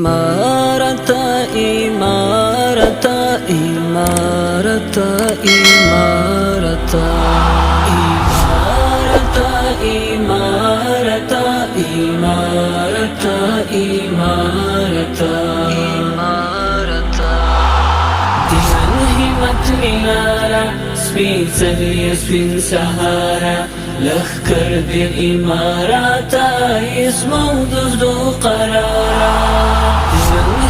إمارة إمارة إمارة إمارة إمارة إمارة إمارة إمارة إمارة همت منارة سپین سری سپین سهارا لخکر دی اماراتا اسمو دزدو قرارا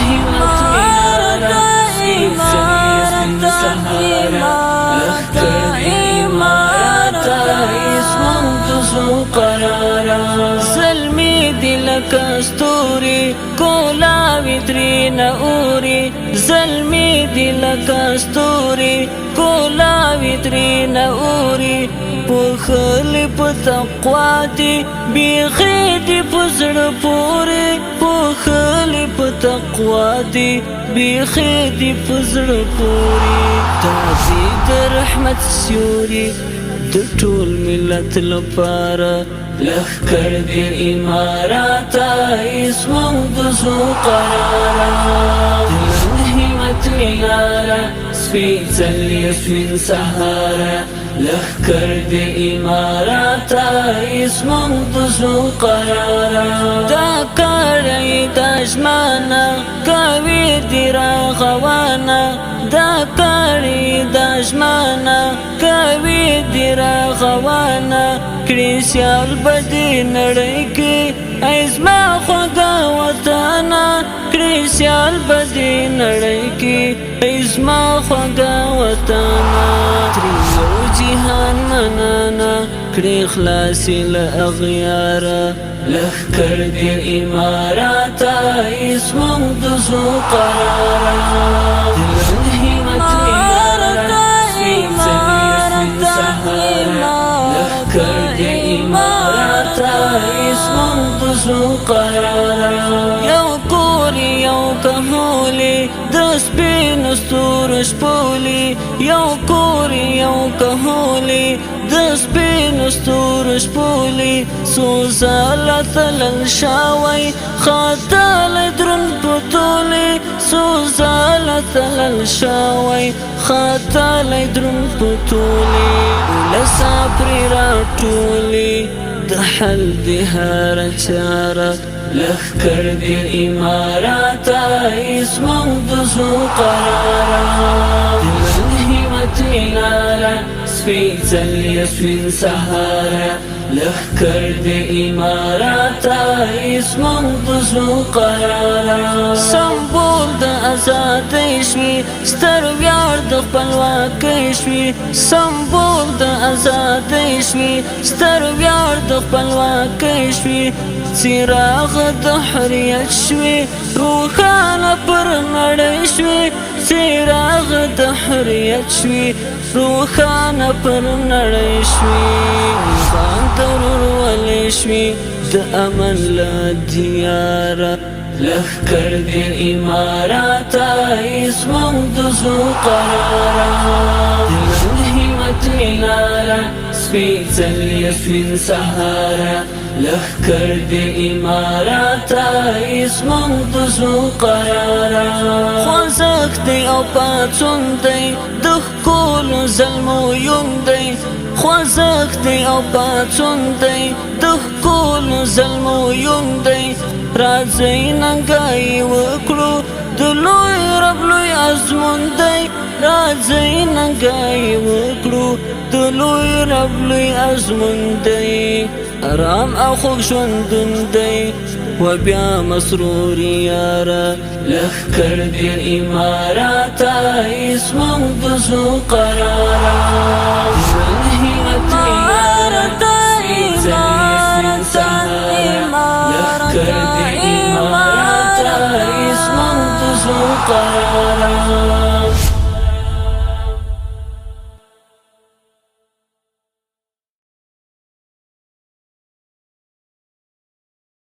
همت منارا سپین سری سپین سهارا لخکر دی اماراتا اسمو دزدو قرارا ظلمی دلک استوری کولاوی ترین اوری ظلمی دلک استوری کولاوی ترین اوری پخلی پتقوا دی بیخی دی پزر پوری پخلی پتقوا دی بیخی دی پزر پوری تازی در رحمت سیوری د ټول ملت لپاره لخکر دی اماراتا اسمو دزو قرارا همت منارا سپین سلی سپین سهارا لخکر دی اماراتا اسمو دزو قرارا دا کاری دشمانا کوی دی راغوانا دا کاری دشمانا کوی دی راغوانا کړي سیال بدی نړۍ کې ایزما خوږه وطنه کړي سیال بدی نړۍ کې ایزما خوږه وطنه تریو جهان منانا کړي خلاصي له اغیاره لخکر دی اماراتا اسمو دزو قرارا همت منارا سپین سری سپین سهارا لخکر دی اماراتا اسمو دزو قرارا یو کوری یو کهولی د سپینو ستورو شپولی یو کوری یو کهولی د سپینو ستورو شپولی سوزاله تلل شاوی خاطاله درون پتولی سوزاله تلل شاوی خاطاله درون پتولی ولسا پری راټولی د حل دی هر چاره لخکر دی اماراتا اسمو دزو قرارا همت منارا سپین سلی سپین سهارا لخکر دی اماراتا اسمو دزو قرارا سمبول د آزادی شوی ستر ویار د خپلواکۍ شوی سمبول د آزادی شوی ستر ویار د خپلواکۍ شوی څراغ د حریت شوی روښانه پر نړۍ شوی څراغ د حریت شوی روښانه پر نړۍ شوی ځان ترور ولې شوی د امن له دیاره لخکر دی اماراتا اسمو دزو قرارا همت منارا سپین سلی سپین سهارا لخکر دی اماراتا اسمو دزو قرارا خوځښت دی او پاڅون دی د ښکلو زلمو یون دی خوځښت دی او پاڅون دی د ښکلو زلمو یون دی راځئ ننګای وکړو د لوی رب لوی ازمون دی راځئ ننګای وکړو د لوی رب لوی ازمون دی ارام او خوږ ژوندون دی و بیا مسرور یاره لخکر دی اماراتا اسمو دزو قرارا همت منارا سپین سری سپین سهارا لخکر دی اماراتا اسمو دزو قرارا